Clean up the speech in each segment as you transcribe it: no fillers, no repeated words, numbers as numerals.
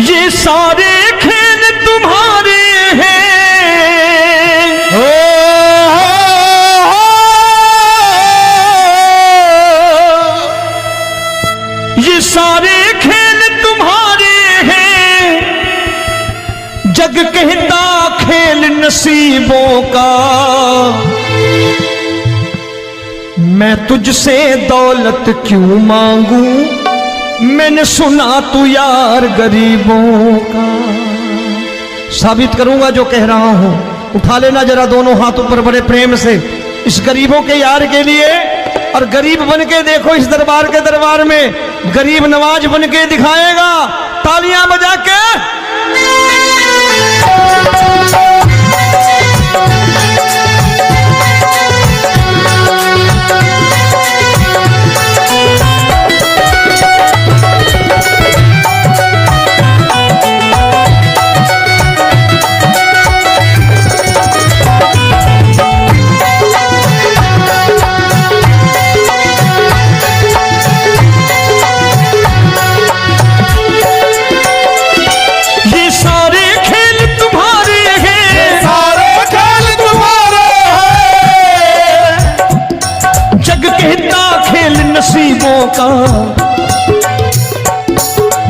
ये सारे खेल तुम्हारे हैं, ये सारे खेल तुम्हारे हैं, जग कहता खेल नसीबों का। मैं तुझसे दौलत क्यों मांगू, मैंने सुना तू यार गरीबों का। साबित करूंगा जो कह रहा हूं। उठा लेना जरा दोनों हाथों पर बड़े प्रेम से इस गरीबों के यार के लिए, और गरीब बन के देखो इस दरबार के दरबार में गरीब नवाज बन के दिखाएगा, तालियां बजा के। नसीबों का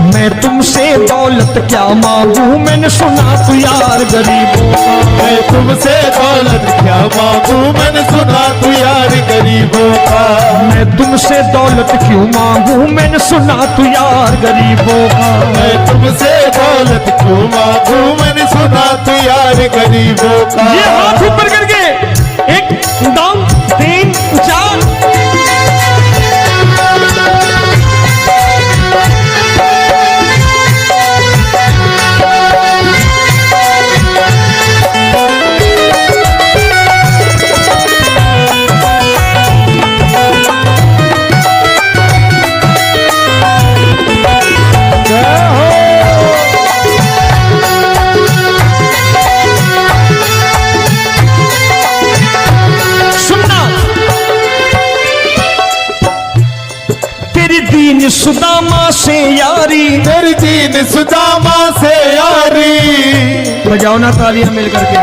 मैं तुमसे दौलत क्या मांगू, मैंने सुना तू यार गरीबों का। मैं तुमसे दौलत क्या मांगू, मैंने सुना तू यार गरीबों का। मैं तुमसे दौलत क्यों मांगू, मैंने सुना तू यार गरीबों का। मैं तुमसे दौलत क्यों मांगू, मैंने सुना तू यार गरीबों का। ये हाथ ऊपर करके एक दो तीन चार। सुदामा से यारी, तेरी दीन सुदामा से यारी। बजाओ ना तालियां मिल करके।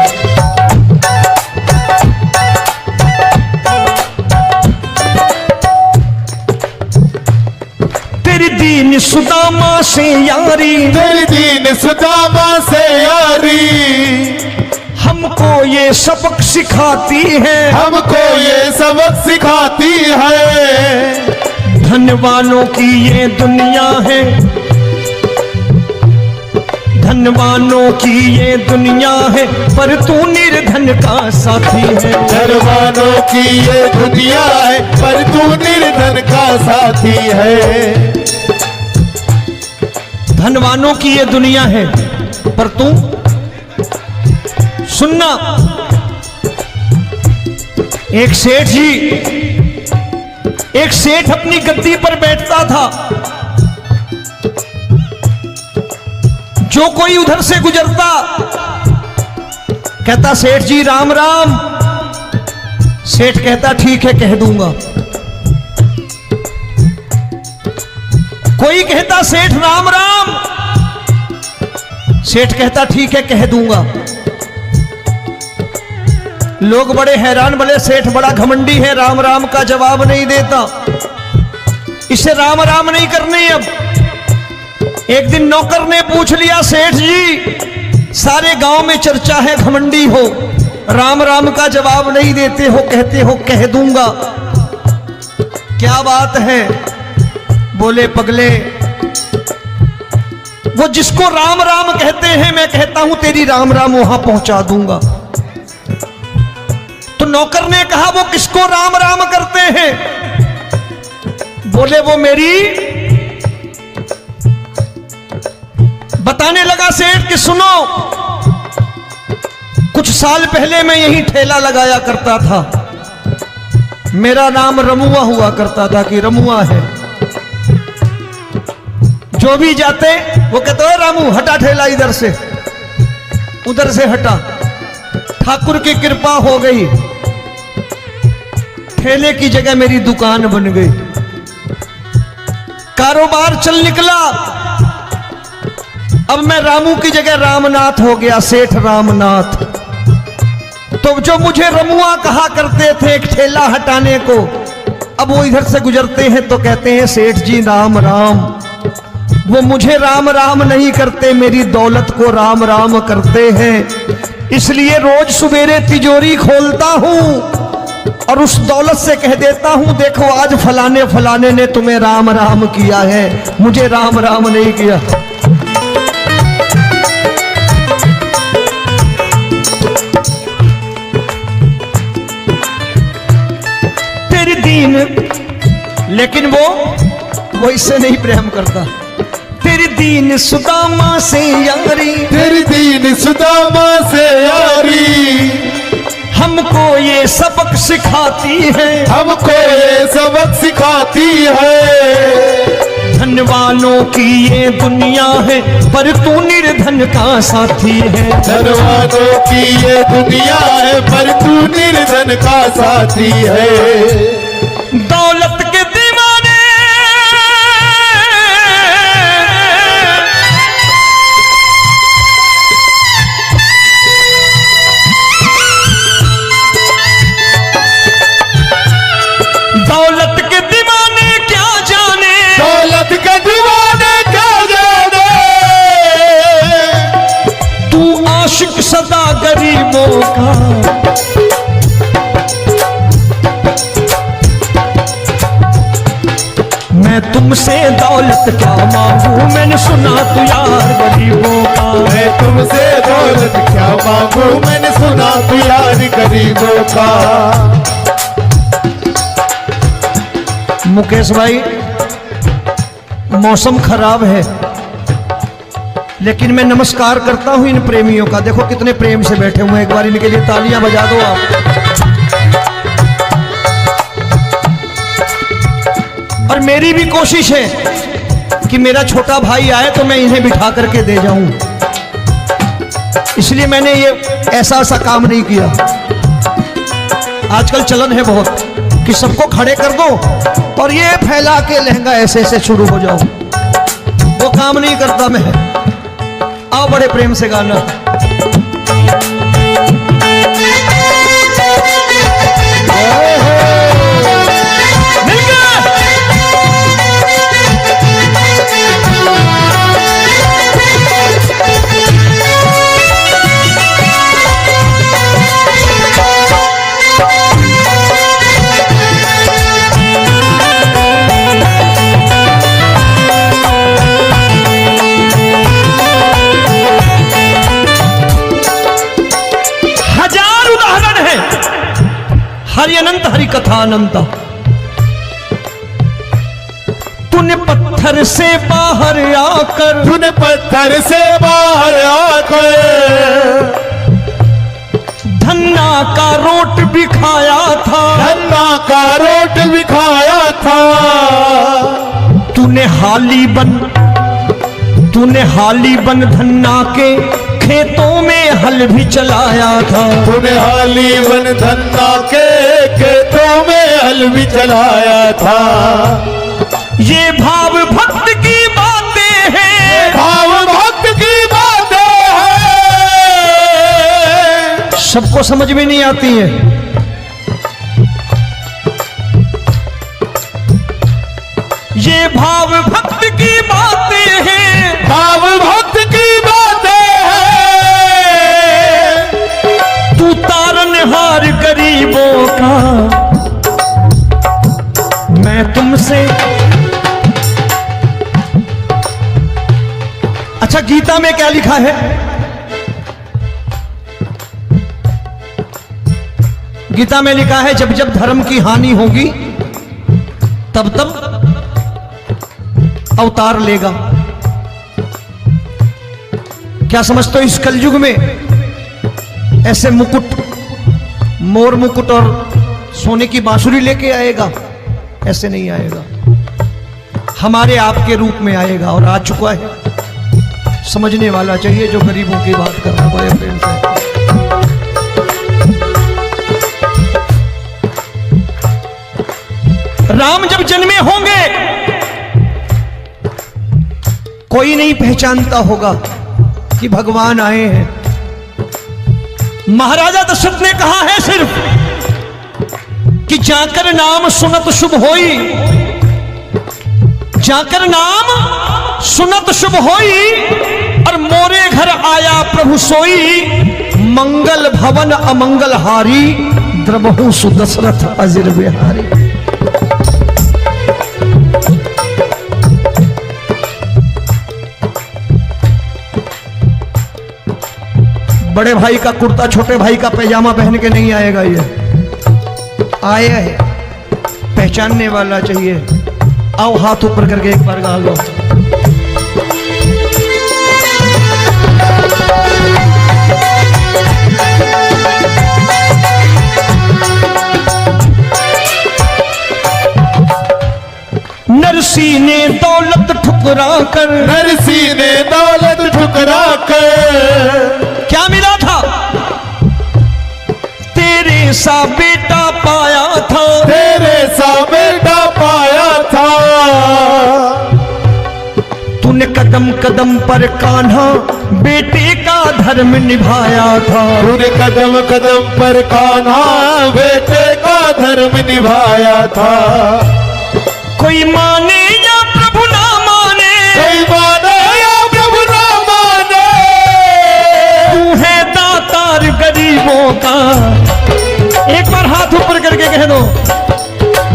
तेरी दीन सुदामा से यारी, तेरी दीन सुदामा से यारी। हमको ये सबक सिखाती है, हमको ये सबक सिखाती है। धनवानों की ये दुनिया है, धनवानों की ये दुनिया है, पर तू निर्धन का साथी है। धनवानों की ये दुनिया है, पर तू निर्धन का साथी है। धनवानों की ये दुनिया है, पर तू सुनना। एक सेठ जी, एक सेठ अपनी गद्दी पर बैठता था। जो कोई उधर से गुजरता कहता सेठ जी राम राम। सेठ कहता ठीक है कह दूंगा। कोई कहता सेठ राम राम। सेठ कहता ठीक है कह दूंगा। लोग बड़े हैरान, बोले सेठ बड़ा घमंडी है, राम राम का जवाब नहीं देता, इसे राम राम नहीं करनी। अब एक दिन नौकर ने पूछ लिया सेठ जी सारे गांव में चर्चा है घमंडी हो, राम राम का जवाब नहीं देते हो, कहते हो कह दूंगा, क्या बात है? बोले पगले वो जिसको राम राम कहते हैं मैं कहता हूं तेरी राम राम वहां पहुंचा दूंगा। तो नौकर ने कहा वो किसको राम राम करते हैं? बोले वो मेरी। बताने लगा सेठ कि सुनो, कुछ साल पहले मैं यही ठेला लगाया करता था, मेरा नाम रमुआ हुआ करता था कि रमुआ है। जो भी जाते वो कहते हो रामू हटा ठेला इधर से, उधर से हटा। ठाकुर की कृपा हो गई, ठेले की जगह मेरी दुकान बन गई, कारोबार चल निकला। अब मैं रामू की जगह रामनाथ हो गया, सेठ रामनाथ। तो जो मुझे रमुआ कहा करते थे एक ठेला हटाने को, अब वो इधर से गुजरते हैं तो कहते हैं सेठ जी राम राम। वो मुझे राम राम नहीं करते, मेरी दौलत को राम राम करते हैं। इसलिए रोज सवेरे तिजोरी खोलता हूं और उस दौलत से कह देता हूं देखो आज फलाने फलाने ने तुम्हें राम राम किया है, मुझे राम राम नहीं किया। तेरी दीन, लेकिन वो इससे नहीं प्रेम करता। तेरी दीन सुदामा से यारी, तेरी दीन सुदामा से यारी, हमको ये सबक सिखाती है, हमको ये सबक सिखाती है। धन वालों की ये दुनिया है पर तू निर्धन का साथी है। धन वालों की ये दुनिया है पर तू निर्धन का साथी है। दौलत के दीवाने दौलत के दीवाने क्या जाने, दौलत के दीवाने क्या जाने, तू आशिक सदा गरीबों का। मैं तुमसे दौलत क्या मांगू, मैंने सुना तू यार गरीबों का। मैं तुमसे दौलत क्या मांगू, मैंने सुना तू यार गरीबों का। मुकेश भाई, मौसम खराब है लेकिन मैं नमस्कार करता हूं इन प्रेमियों का। देखो कितने प्रेम से बैठे हुए हैं, एक बार इनके लिए तालियां बजा दो आप। और मेरी भी कोशिश है कि मेरा छोटा भाई आए तो मैं इन्हें बिठा करके दे जाऊं, इसलिए मैंने ये ऐसा काम नहीं किया। आजकल चलन है बहुत कि सबको खड़े कर दो और ये फैला के लहंगा ऐसे ऐसे शुरू हो जाओ, वो काम नहीं करता मैं। आओ बड़े प्रेम से गाना। मिल गया। हरि अनंत हरि कथा अनंत। तूने पत्थर से बाहर आकर, तूने पत्थर से बाहर आकर धन्ना का रोट भी खाया था, धन्ना का रोट भी खाया था। तूने हाली बन धन्ना के खेतों में हल भी चलाया था। तूने हाली बन धन्ना के खेतों में हल भी चलाया था। ये भाव भक्त की बातें हैं, भाव भक्त की बातें हैं, सबको समझ में नहीं आती है। ये भाव भक्त की बातें हैं, भाव भक्त की बातें हैं। तू तारनहार गरीबों का, मैं तुमसे। अच्छा, गीता में क्या लिखा है? गीता में लिखा है जब जब धर्म की हानि होगी तब तब अवतार लेगा। क्या समझते हो इस कलयुग में ऐसे मुकुट, मोर मुकुट और सोने की बांसुरी लेके आएगा? ऐसे नहीं आएगा, हमारे आपके रूप में आएगा और आ चुका है। समझने वाला चाहिए जो गरीबों की बात कर रहा है बड़े प्रेम से। राम जब जन्मे होंगे, कोई नहीं पहचानता होगा कि भगवान आए हैं। महाराजा दशरथ ने कहा है सिर्फ कि जाकर नाम सुनत शुभ होई, जाकर नाम सुनत शुभ होई, और मोरे घर आया प्रभु सोई, मंगल भवन अमंगल हारी, द्रबहु सुदशरथ अजिर बिहारी। बड़े भाई का कुर्ता छोटे भाई का पैजामा पहन के नहीं आएगा, ये आया है पहचानने वाला चाहिए। आओ हाथ ऊपर करके एक बार गा लो। नरसी ने दौलत ठुकरा कर, नरसी ने दौलत ठुकरा कर, क्या मिला था? तेरे सा बेटा पाया था, तेरे सा बेटा पाया था। तूने कदम कदम पर कान्हा बेटे का धर्म निभाया था, तूने कदम कदम पर कान्हा बेटे का धर्म निभाया था। कोई माने या प्रभु ना माने, कोई माने या प्रभु ना माने, तू है दातार गरीबों का। एक बार हाथ ऊपर करके कह दो,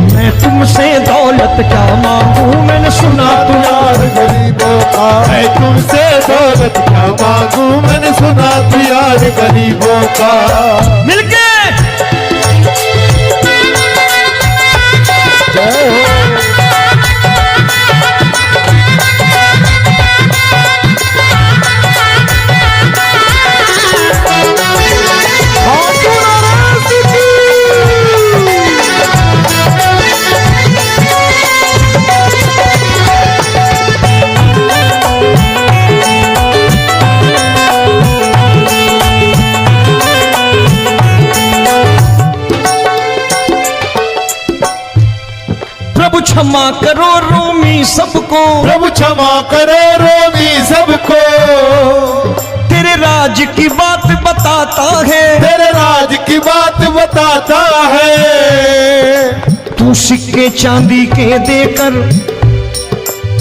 मैं तुमसे दौलत क्या मांगू, मैंने सुना तू यार गरीबों का। मैं तुमसे दौलत क्या मांगू, मैंने सुना तू यार गरीबों का। मिलके जय हो। क्षमा करो रोमी सबको, प्रभु क्षमा करो रोमी सबको। तेरे राज की बात बताता है, तेरे राज की बात बताता है। तू सिक्के चांदी के देकर,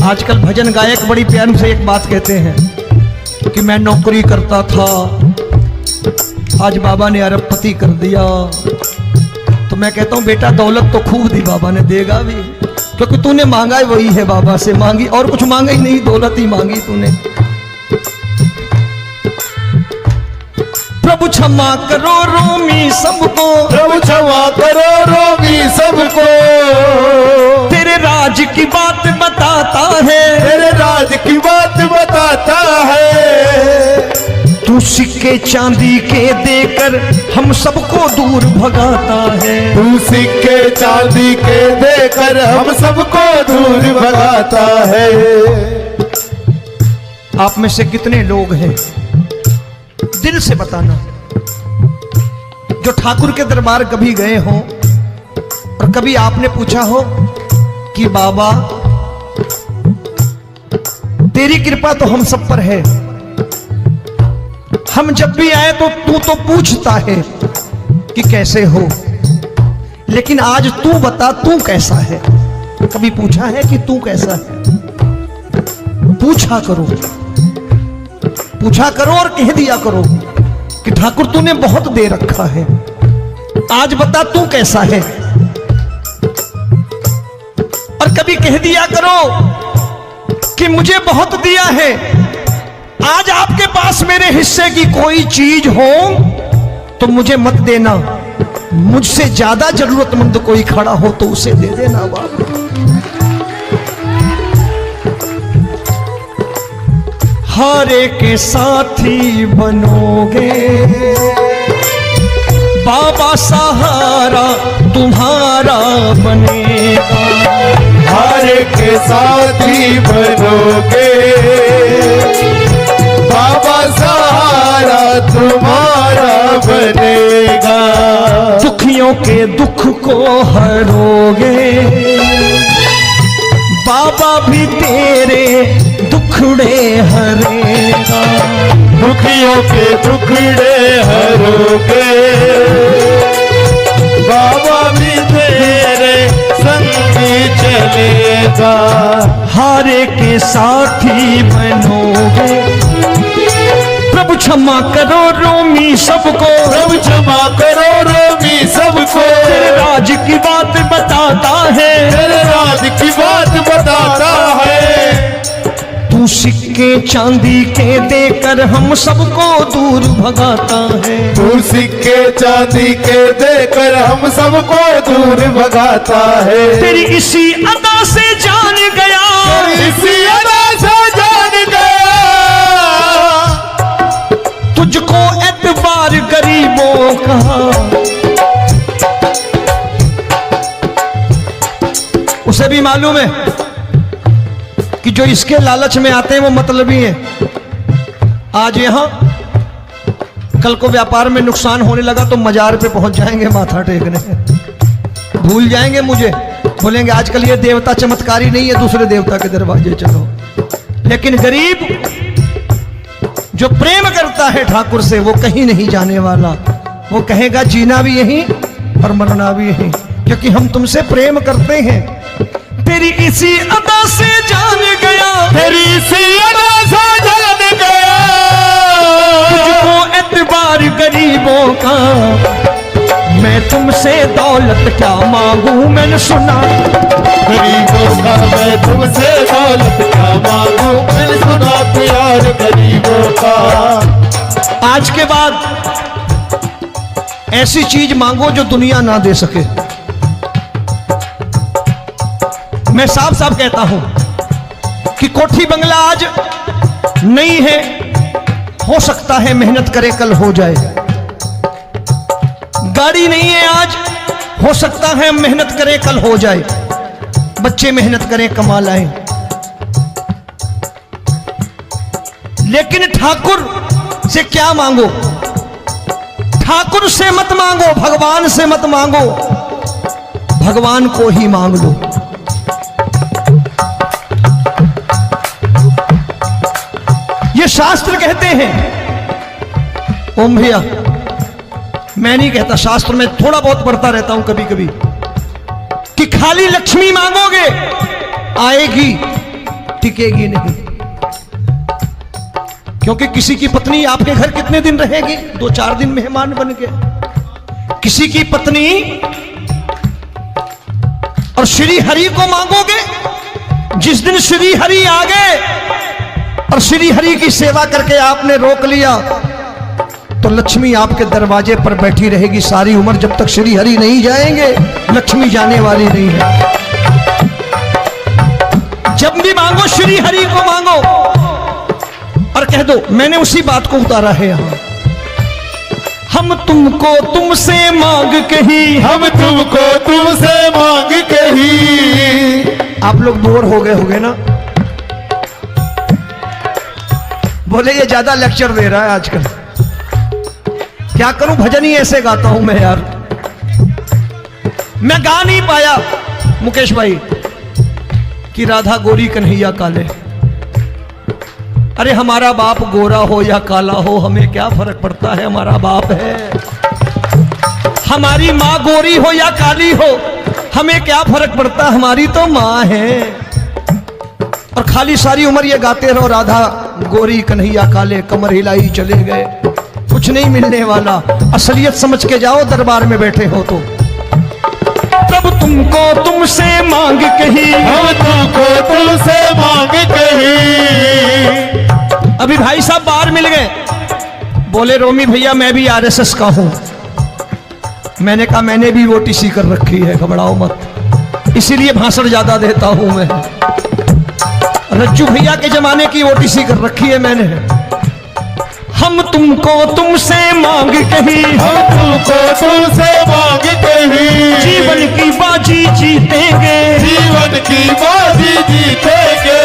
आजकल भजन गायक बड़ी प्यार से एक बात कहते हैं कि मैं नौकरी करता था, आज बाबा ने अरबपति कर दिया। तो मैं कहता हूं बेटा दौलत तो खूब दी बाबा ने, देगा भी, क्योंकि तूने मांगा है वही है बाबा से मांगी, और कुछ मांगा ही नहीं, दौलत ही मांगी तूने। प्रभु क्षमा करो रोमी सबको, प्रभु क्षमा करो रोमी सबको। तेरे राज की बात बताता है, तेरे राज की बात बताता है। तू सिक्के चांदी के देकर हम सबको दूर भगाता है, तू सिक्के चांदी के देकर हम सबको दूर भगाता है। आप में से कितने लोग हैं, दिल से बताना, जो ठाकुर के दरबार कभी गए हो और कभी आपने पूछा हो कि बाबा तेरी कृपा तो हम सब पर है, हम जब भी आए तो तू तो पूछता है कि कैसे हो, लेकिन आज तू बता तू कैसा है। कभी पूछा है कि तू कैसा है? पूछा करो, पूछा करो और कह दिया करो कि ठाकुर तूने बहुत दे रखा है, आज बता तू कैसा है। और कभी कह दिया करो कि मुझे बहुत दिया है, आज आपके पास मेरे हिस्से की कोई चीज हो तो मुझे मत देना, मुझसे ज्यादा जरूरतमंद कोई खड़ा हो तो उसे दे देना बाबा। हारे के साथी बनोगे बाबा, सहारा तुम्हारा बनेगा। हारे के साथी बनोगे बाबा, सहारा तुम्हारा बनेगा। दुखियों के दुख को हरोगे बाबा, भी तेरे दुख दुखड़े हरेगा। दुखियों के दुखड़े हरोगे, बाबा भी तेरे संगी चलेगा। हारे के साथी बनोगे, प्रभु क्षमा करो रोमी सबको, प्रभु क्षमा करो रोमी सबको। तेरे राज की बात बताता है, तेरे राज की बात बताता है। तू सिक्के चांदी के देकर हम सबको दूर भगाता है। तू सिक्के चांदी के देकर हम सबको दूर भगाता है। तेरी इसी अदा से जान गया, तेरी इसी अदा से जान गया, तुझको एतबार गरीबों का। उसे भी मालूम है कि जो इसके लालच में आते हैं वो मतलबी हैं। आज यहां कल को व्यापार में नुकसान होने लगा तो मजार पे पहुंच जाएंगे माथा टेकने, भूल जाएंगे मुझे, बोलेंगे आजकल ये देवता चमत्कारी नहीं है, दूसरे देवता के दरवाजे चलो। लेकिन गरीब जो प्रेम करता है ठाकुर से वो कहीं नहीं जाने वाला। वो कहेगा जीना भी यहीं और मरना भी यहीं, क्योंकि हम तुमसे प्रेम करते हैं। तेरी इसी अदा से जान गया, तेरी इसी अदा से जान गया, तुझको एतबार गरीबों का। मैं तुमसे दौलत क्या मांगू, मैंने सुना गरीबों का। मैं तुमसे दौलत क्या मांगू, मैंने सुना प्यार गरीबों का। आज के बाद ऐसी चीज मांगो जो दुनिया ना दे सके। मैं साफ साफ कहता हूं कि कोठी बंगला आज नहीं है, हो सकता है मेहनत करे कल हो जाए। गाड़ी नहीं है आज, हो सकता है मेहनत करें कल हो जाए। बच्चे मेहनत करें कमा लाएं, लेकिन ठाकुर से क्या मांगो? ठाकुर से मत मांगो, भगवान से मत मांगो, भगवान को ही मांग लो। ये शास्त्र कहते हैं। ओम भैया, मैं नहीं कहता, शास्त्र में थोड़ा बहुत पढ़ता रहता हूं कभी कभी, कि खाली लक्ष्मी मांगोगे आएगी, टिकेगी नहीं। क्योंकि किसी की पत्नी आपके घर कितने दिन रहेगी? 2-4 दिन मेहमान बन के। किसी की पत्नी और श्री हरि को मांगोगे, जिस दिन श्री हरि आ गए और श्री हरि की सेवा करके आपने रोक लिया तो लक्ष्मी आपके दरवाजे पर बैठी रहेगी सारी उम्र। जब तक श्री हरि नहीं जाएंगे लक्ष्मी जाने वाली नहीं है। जब भी मांगो श्री हरि को मांगो और कह दो मैंने उसी बात को उतारा है यहां। हम तुमको तुमसे मांग कही, हम तुमको तुमसे मांग कही। आप लोग बोर हो गए होंगे ना, बोले ये ज्यादा लेक्चर दे रहा है आजकल। क्या करूं, भजन ही ऐसे गाता हूं मैं यार। मैं गा नहीं पाया मुकेश भाई कि राधा गोरी कन्हैया काले। अरे हमारा बाप गोरा हो या काला हो हमें क्या फर्क पड़ता है, हमारा बाप है। हमारी माँ गोरी हो या काली हो हमें क्या फर्क पड़ता, हमारी तो माँ है। और खाली सारी उम्र ये गाते रहो राधा गोरी कन्हैया काले, कमर हिलाई चले गए, कुछ नहीं मिलने वाला। असलियत समझ के जाओ दरबार में बैठे हो तो। प्रभु तुमको तुमसे मांग कही, हम तुमको तुमसे मांग कही। अभी भाई साहब बाहर मिल गए, बोले रोमी भैया मैं भी आरएसएस का हूं। मैंने कहा मैंने भी ओटीसी कर रखी है, घबराओ मत, इसीलिए भाषण ज्यादा देता हूं मैं। रज्जू भैया के जमाने की ओटीसी कर रखी है मैंने। हम तुमको तुमसे मांग कही, हम तुमको तुमसे मांग कही। जीवन की बाजी जीतेंगे, जीवन की बाजी जीतेंगे।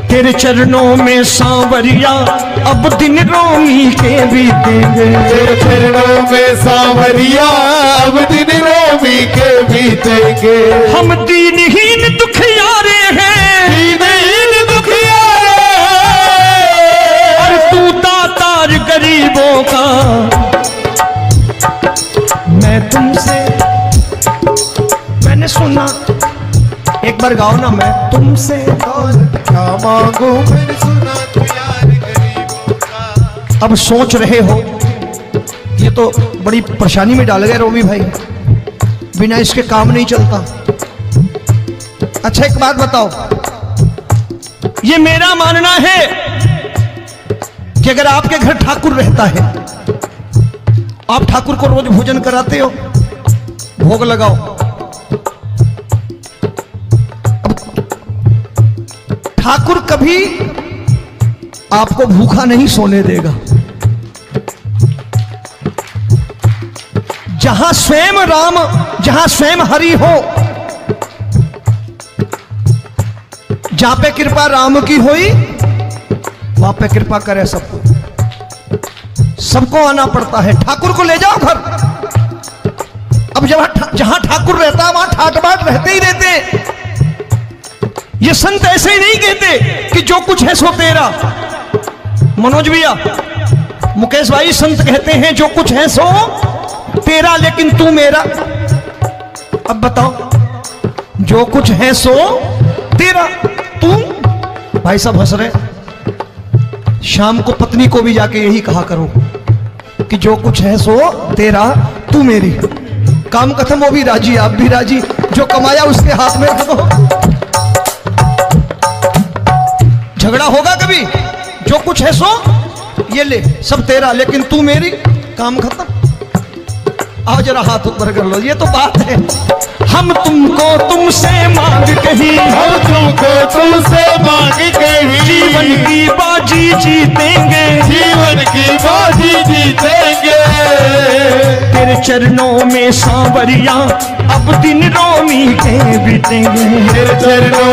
तेरे चरणों में सांवरिया अब दिन रोमी के बीतेंगे। तेरे चरणों में सांवरिया अब दिन रोमी के बीतेंगे। हम दीनहीन दुखियारे हैं, दीन गरीबों का। मैं तुमसे, मैंने सुना, एक बार गाओ ना, मैं तुमसे दौलत क्या मांगू मैंने सुना तू यार गरीबों का। अब सोच रहे हो ये तो बड़ी परेशानी में डाल गए रोमी भाई, बिना इसके काम नहीं चलता। अच्छा एक बात बताओ, ये मेरा मानना है कि अगर आपके घर ठाकुर रहता है, आप ठाकुर को रोज भोजन कराते हो, भोग लगाओ, ठाकुर कभी आपको भूखा नहीं सोने देगा। जहां स्वयं राम, जहां स्वयं हरि हो, जहां पे कृपा राम की होई वहां पे कृपा करे सबको, सबको आना पड़ता है। ठाकुर को ले जाओ घर। अब जहां ठाकुर रहता है वहां ठाट बाट रहते ही रहते। ये संत ऐसे ही नहीं कहते कि जो कुछ है सो तेरा। मनोज भैया, मुकेश भाई, संत कहते हैं जो कुछ है सो तेरा लेकिन तू मेरा। अब बताओ, जो कुछ है सो तेरा, तू। भाई साहब हंस रहे। शाम को पत्नी को भी जाके यही कहा करो कि जो कुछ है सो तेरा, तू मेरी। काम खत्म, वो भी राजी, आप भी राजी, जो कमाया उसके हाथ में रख दो। झगड़ा होगा कभी? जो कुछ है सो ये ले, सब तेरा लेकिन तू मेरी, काम खत्म। आओ जरा हाथ ऊपर कर लो, ये तो बात है। हम तुमको तुमसे मांग कहीं, हम तुमको तुमसे मांग कहीं, जीवन की बाजी जीतेंगे, जीवन की बाजी जीतेंगे। तेरे चरणों में सांवरिया अब दिन रोमी के बीतेंगे। तेरे चरणों